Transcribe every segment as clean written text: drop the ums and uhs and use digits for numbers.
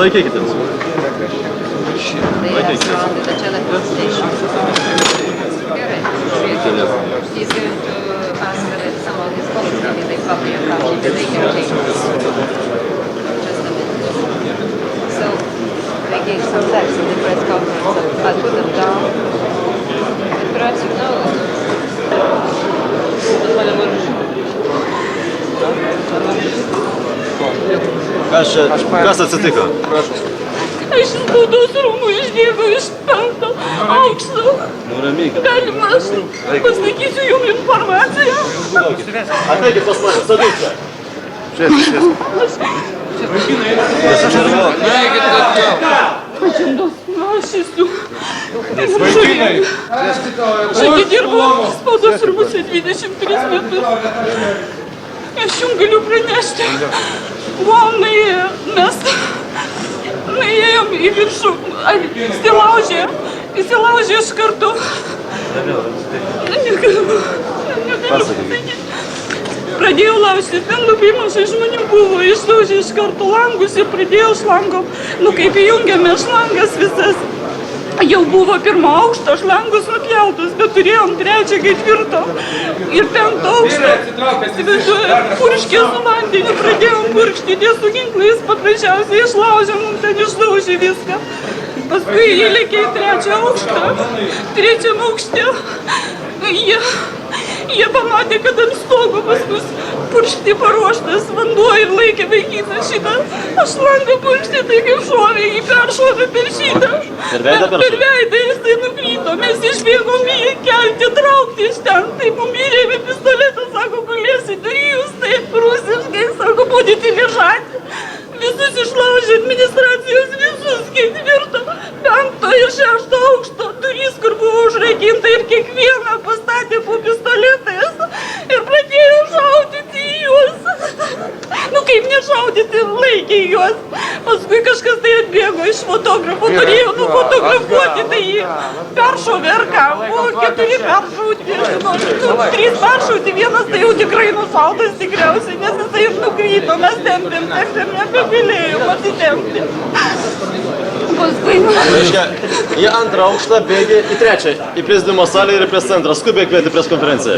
Laikykitės. Laikykitės. He's going to ask that some of his colleagues maybe they copy a copy, but they can change this. Just a minute. So they gave some text in the press conference, so I put them down. And perhaps you know it. Kas atsitiko? Aš iš spaudos rūmų išbėgau iš 5 aukšto. Nuramykit. Galima aš pasakysiu jums informaciją? Ateikit pas mane, sodykite. Šviesi. Nesinervuok. Aš jums prašysiu. Aš atidirbau spaudos rūmuose 23 metus. Aš jums galiu pranešti. Buvom mes nuėjom į viršų, įsilaužė iš karto. Negaliu pasakyti. Pradėjau laužti, ten labai mažai žmonių buvo, išlaužė iš karto langus ir pradėjau šlangom. Kaip įjungėme šlangas visas, jau buvo 1 aukšto šlangus nupjautus, bet turėjom 3, 4 ir 5 aukštą. Purškė su vandeniu, pradėjom purkšti, su ginklais paprasčiausiai išlaužėm, ten išlaužė viską. Paskui įlėkė į 3 aukštą, 3 aukšte. Jie pamatė, kad ant stogo pas mus purkšti paruoštas vanduo ir laikė vaikyną šitą šlangą purkšti, tai kaip šovė, jį peršovė per šitą. Per veidą jisai nukrito, mes išbėgom jį kelti, traukti iš ten, tai mum įrėmė pistoletą, sako, gulėsit ir jūs taip rusiškai, sako, būdite lėžati. Visus išlaužė administracijos, visus 4, 5 ir 6 aukšto durys, kur buvo užrakinta ir kiekvieną pastatė po pistoletais ir pradėjo šaudyti į juos. Kaip nešaudyti, laikė juos. Paskui kažkas tai atbėgo iš fotografų, norėjo nufotografuoti, tai jį peršovė ar ką. Buvo 4 peršauti, 3 peršauti, 1 tai jau tikrai nušautas tikriausiai, nes jisai ir nukrito, mes tempėm, nebegalėjom atitempti. Reiškia, į 2 aukštą bėgė į 3, į prezidiumo salę ir į pres centrą. Skubiai kvieti pres konferenciją.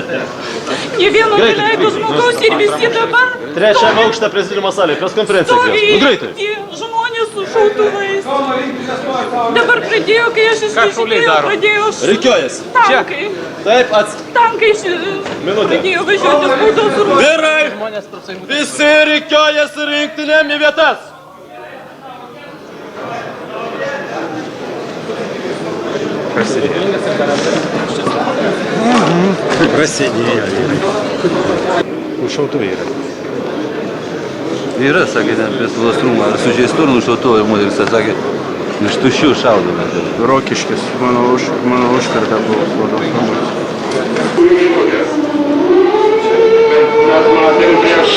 Nė vieno neleido žmogaus ir visi dabar 3 aukštą prezidiumo salę, pres konferenciją kviesti. Greitai. Žmonės su šautuvais. Dabar pradėjo, kai aš įsitikėjau, pradėjo tankai. Taip, Tankai pradėjo važiuoti spaudos rūmų. Vyrai, visi rikiuojasi rinktinėm į vietas. Prasidėjo. Kur šautuvai yra? Yra, sakė, ten prie spaudos rūmų, ar sužeistų nušautuvai moteris, sakė, iš tuščių šaudome. Rokiškis, mano užkarta buvo spaudos rūmus. Mes matėm prieš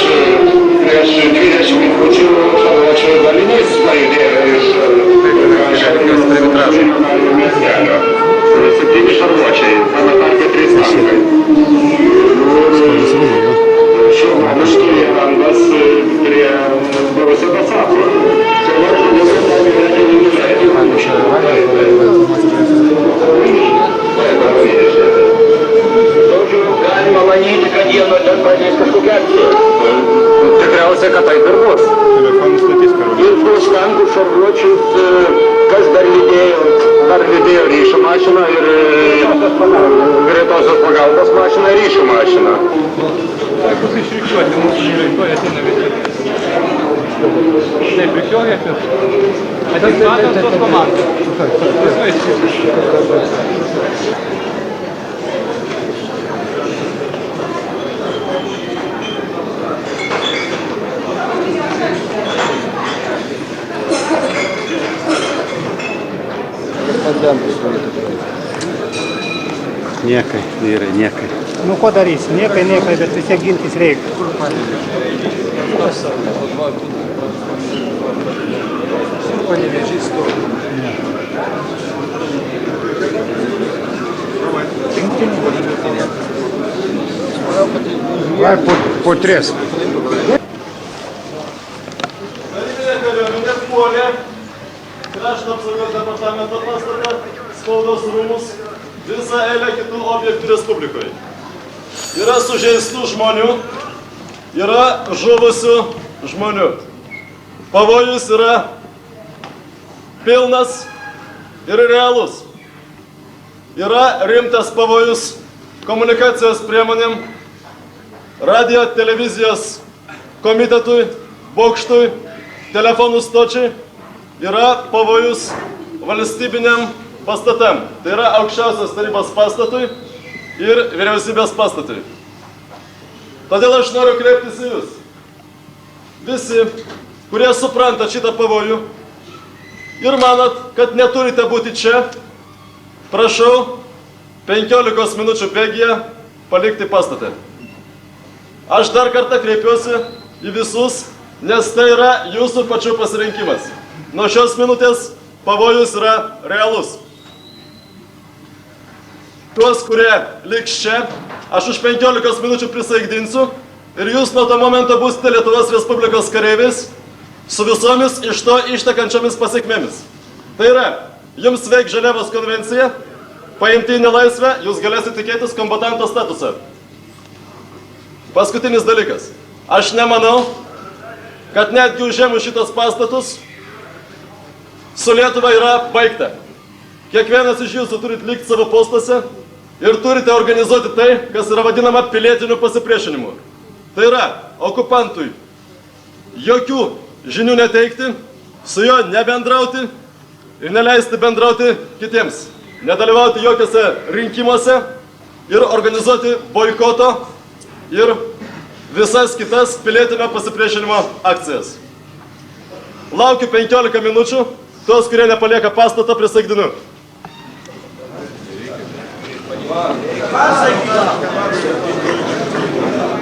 20 minučių šarvuočio dalinys pajudėjo iš miestelio. 7 šarvuočiai, tame tarpe 3 tankai. Šarvuotis turėjo randas prie buvusio Basako. Galima manyti, kad jie nuo ten pradės kažkokią akciją. Tikriausiai, kad taip ir bus. Ir tuos tankų šarvuočius, kas dar lydėjo ryšių mašiną ir greitosios pagalbos mašiną ir ryšių mašiną. Bus išrikiuoti, mūsų nereiktuoja ateina visi. Taip, rikiuojasi. Matos tos komandos. Niekai, vyrai, niekai. Ko darysi? Niekai, bet vis tiek gintis reikia. Vai po 3. Kariuomenės puolė departamento pastatą, spaudos rūmus, visą eilę kitų objektų Respublikoje. Yra sužeistų žmonių, yra žuvusių žmonių. Pavojus yra pilnas ir realus. Yra rimtas pavojus komunikacijos priemonėm, radio, televizijos komitetui, bokštui, telefonų stočiai. Yra pavojus valstybiniam pastatam. Tai yra aukščiausios tarybos pastatui ir vyriausybės pastatui. Todėl aš noriu kreiptis į jūs. Visi, kurie supranta šitą pavojų ir manot, kad neturite būti čia, prašau 15 minučių bėgyje palikti pastatą. Aš dar kartą kreipiuosi į visus, nes tai yra jūsų pačių pasirinkimas. Nuo šios minutės pavojus yra realus. Tuos, kurie liks čia, aš už 15 minučių prisaikdinsiu ir jūs nuo to momento būsite Lietuvos Respublikos kareivis su visomis iš to ištekančiomis pasiekmėmis. Tai yra, jums veik Ženevos konvencija, paimti į nelaisvę, jūs galėsite tikėtis kombatanto statusą. Paskutinis dalykas. Aš nemanau, kad netgi užėmus šitos pastatus, su Lietuva yra baigta. Kiekvienas iš jūsų turit likti savo postuose ir turite organizuoti tai, kas yra vadinama pilietiniu pasipriešinimu. Tai yra, okupantui jokių žinių neteikti, su juo nebendrauti ir neleisti bendrauti kitiems. Nedalyvauti jokiuose rinkimuose ir organizuoti boikoto ir visas kitas pilietinio pasipriešinimo akcijas. Laukiu 15 minučių, tuos, kurie nepalieka pastato, prisaikdinu.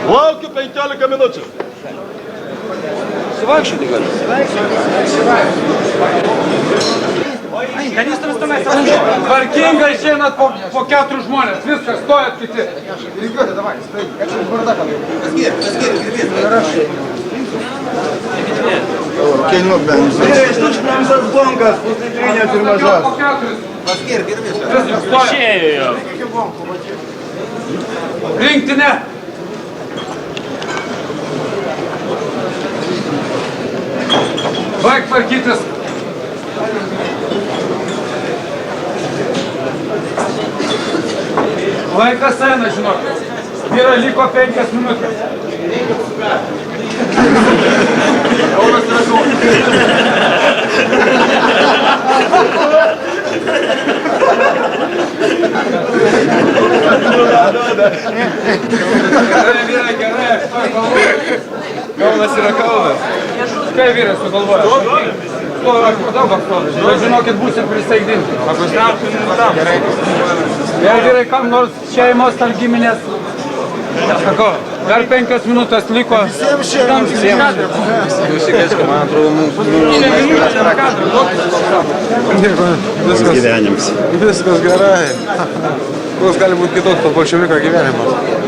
Laukiu 15 minučių. Suvaikščioti gali. Tvarkingai išeinat po 4 žmonės, viskas, stojat kiti. Rinktinė. Baig tvarkytis. Laikas eina, žinokit. Vyrai liko 5 minutės. Gerai, gerai, aš to galvoju. Kaunas yra Kaunas. Kai vyrai sugalvoja? Aš daug apstoviu. Bet žinokit, būsim prisaikdinti. Gerai. Jau vyrai, kam nors šeimos ar giminės? Sako, dar 5 minutės liko. Visiems. Nusikaiška, man atrodo, Viskas gyvenimas. Viskas gerai. Koks gali būti kitoks to bolševiko gyvenimas?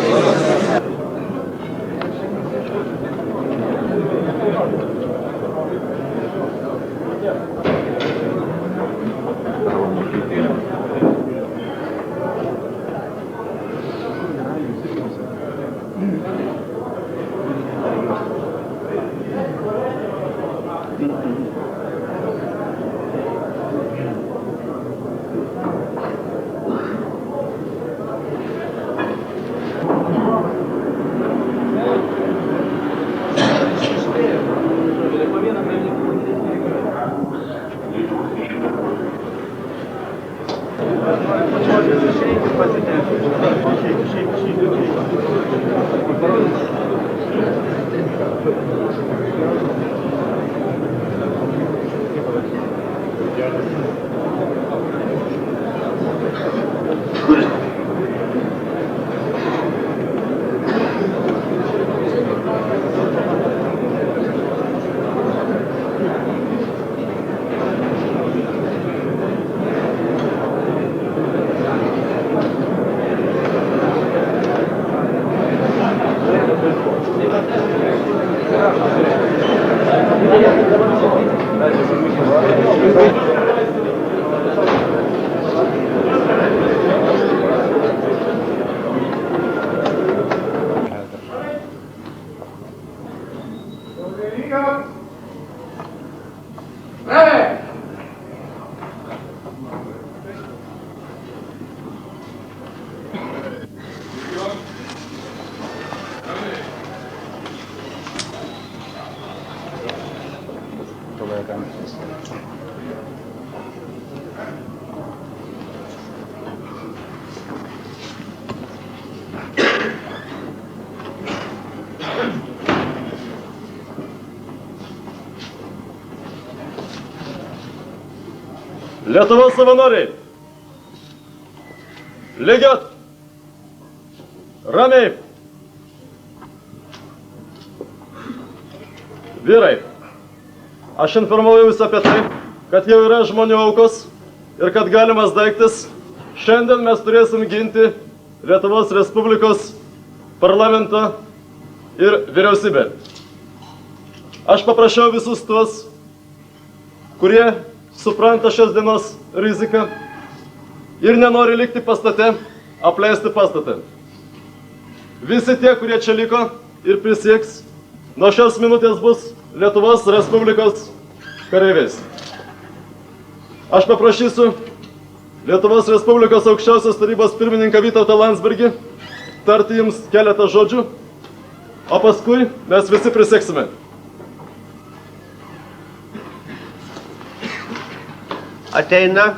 Lietuvos savanoriai. Lygiot. Ramiai. Vyrai, aš informavoju jūs apie tai, kad jau yra žmonių aukos ir kad galimas daiktas. Šiandien mes turėsim ginti Lietuvos Respublikos parlamentą ir vyriausybę. Aš paprašiau visus tuos, kurie supranta šios dienos riziką ir nenori likti pastate, apleisti pastatą. Visi tie, kurie čia liko ir prisieks, nuo šios minutės bus Lietuvos Respublikos kareiviais. Aš paprašysiu Lietuvos Respublikos aukščiausios tarybos pirmininką Vytautą Landsbergį tarti jums keletą žodžių, o paskui mes visi prisieksime. Ateina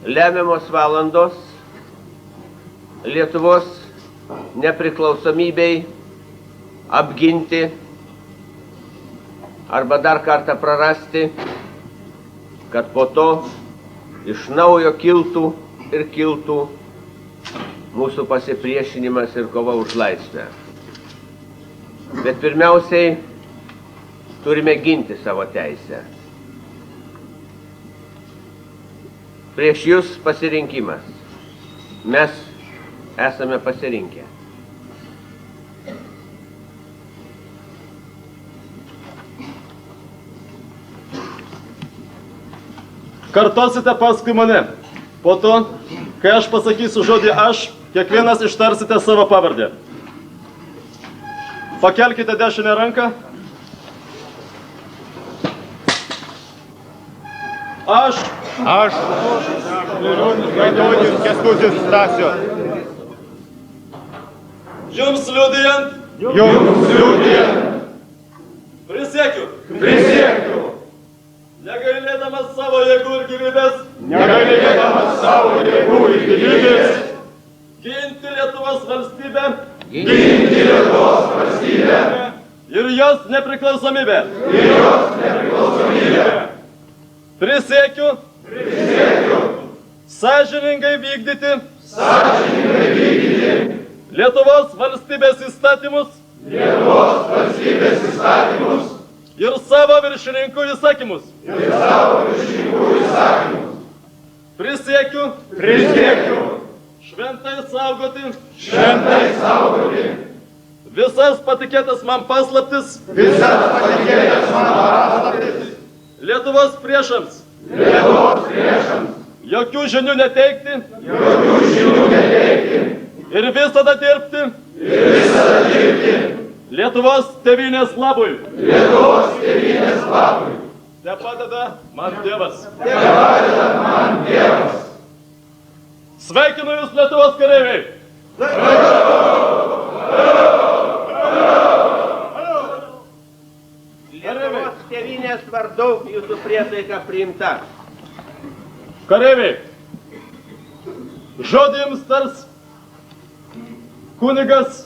lemiamos valandos Lietuvos nepriklausomybei apginti arba dar kartą prarasti, kad po to iš naujo kiltų ir kiltų mūsų pasipriešinimas ir kova už laisvę. Bet pirmiausiai turime ginti savo teisę. Prieš jūs pasirinkimas. Mes esame pasirinkę. Kartosite paskui mane. Po to, kai aš pasakysiu žodį aš, kiekvienas ištarsite savo pavardę. Pakelkite dešinę ranką. Aš. Aš, Vaidionis Kęstutis Stasio, Jums liudijant. jums liudijant, Prisiekiu. prisiekiu, Negailėdamas savo jėgų ir gyvybės. negailėdamas savo jėgų ir gyvybės, Ginti Lietuvos valstybę. ginti Lietuvos valstybę Ir jos nepriklausomybę. ir jos nepriklausomybę. Prisiekiu. Sąžiningai vykdyti. Lietuvos valstybės įstatymus. Ir savo viršininkų įsakymus. Prisiekiu. Šventai saugoti. Visas patikėtas man paslaptis. Lietuvos priešams. Jokių žinių neteikti. Ir visada dirbti. Lietuvos tėvynės labui. Te padeda man Dievas. Sveikinu Jūs, Lietuvos kareiviai. Lietuvos tėvynės vardu jūsų priesaika priimta. Kareiviai, žodį jums tars kunigas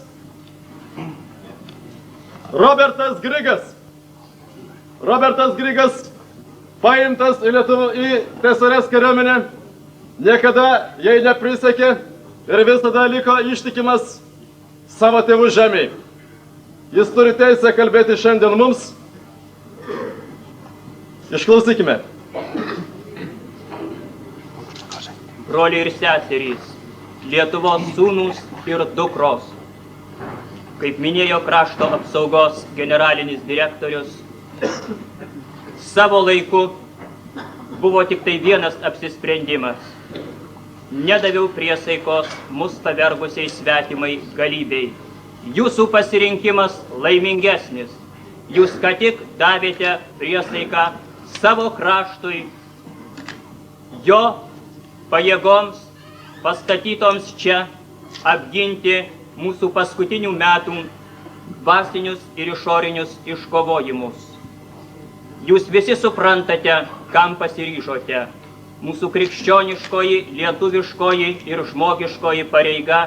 Robertas Grigas. Robertas Grigas paimtas į TSRS kariuomenę, niekada jai neprisiekė ir visada liko ištikimas savo tėvų žemei. Jis turi teisę kalbėti šiandien mums. Išklausykime. Broliai ir seserys, Lietuvos sūnūs ir dukros. Kaip minėjo krašto apsaugos generalinis direktorius, savo laiku buvo tik tai vienas apsisprendimas. Nedaviau priesaikos mus pavergusiai svetimai galybei. Jūsų pasirinkimas laimingesnis. Jūs ką tik davėte priesaiką savo kraštui, jo pajėgoms pastatytoms čia apginti mūsų paskutinių metų dvasinius ir išorinius iškovojimus. Jūs visi suprantate, kam pasiryžote. Mūsų krikščioniškoji, lietuviškoji ir žmogiškoji pareiga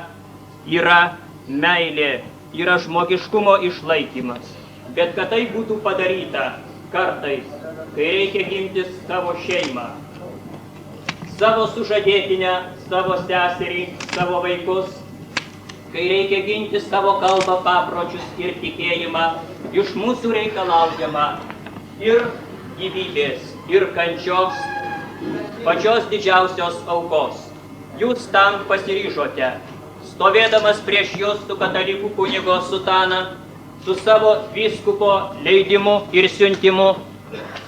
yra meilė, yra žmogiškumo išlaikymas. Bet kad tai būtų padaryta kartais, kai reikia ginti savo šeimą, savo sužadėtinę, savo seserį, savo vaikus, kai reikia ginti savo kalbą, papročius ir tikėjimą, iš mūsų reikalaujama ir gyvybės, ir kančios, pačios didžiausios aukos. Jūs tam pasiryžote, stovėdamas prieš jūsų katalikų kunigo sutaną, su savo vyskupo leidimu ir siuntimu,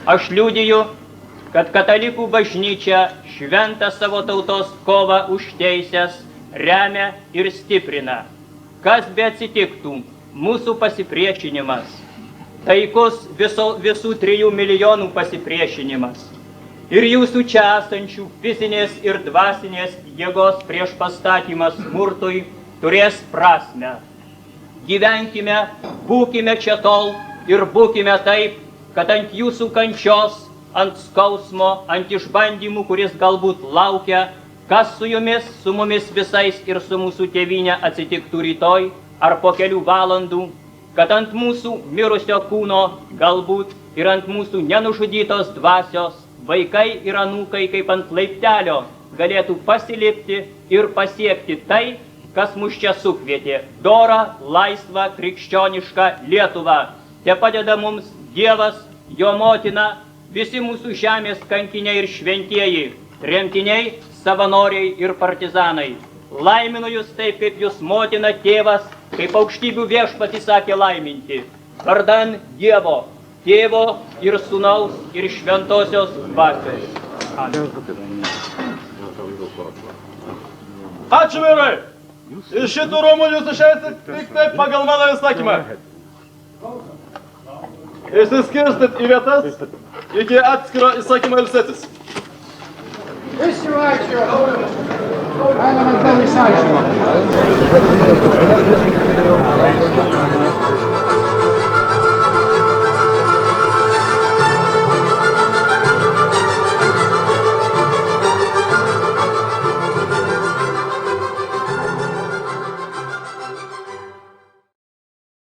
aš liudiju, kad katalikų bažnyčia šventą savo tautos kovą už teisės remia ir stiprina. Kas be atsitiktų, mūsų pasipriešinimas, taikus visų 3 milijonų pasipriešinimas ir jūsų čia esančių fizinės ir dvasinės jėgos prieš pastatymas smurtui turės prasmę. Gyvenkime, būkime čia tol ir būkime taip, kad ant jūsų kančios, ant skausmo, ant išbandymų, kuris galbūt laukia, kas su jumis, su mumis visais ir su mūsų tėvynė atsitiktų rytoj ar po kelių valandų, kad ant mūsų mirusio kūno galbūt ir ant mūsų nenužudytos dvasios vaikai ir anūkai kaip ant laiptelio galėtų pasilipti ir pasiekti tai, kas mus čia sukvietė – dorą, laisvą, krikščionišką Lietuvą. Te padeda mums Dievas, jo motina, visi mūsų žemės kankiniai ir šventieji, tremtiniai, savanoriai ir partizanai. Laiminu jūs taip, kaip jūs motina, tėvas, kaip aukštybių viešpatys sakė laiminti. Vardan Dievo, Tėvo ir Sūnaus ir Šventosios dvasios. Ačiū, vyrai! Iš šitų rūmų jūs išeisit tik taip pagal mano įsakymą. Išsiskirstit į vietas iki atskiro įsakymo ilsėtis. Visi vaikščio. Einam ant įsakymo.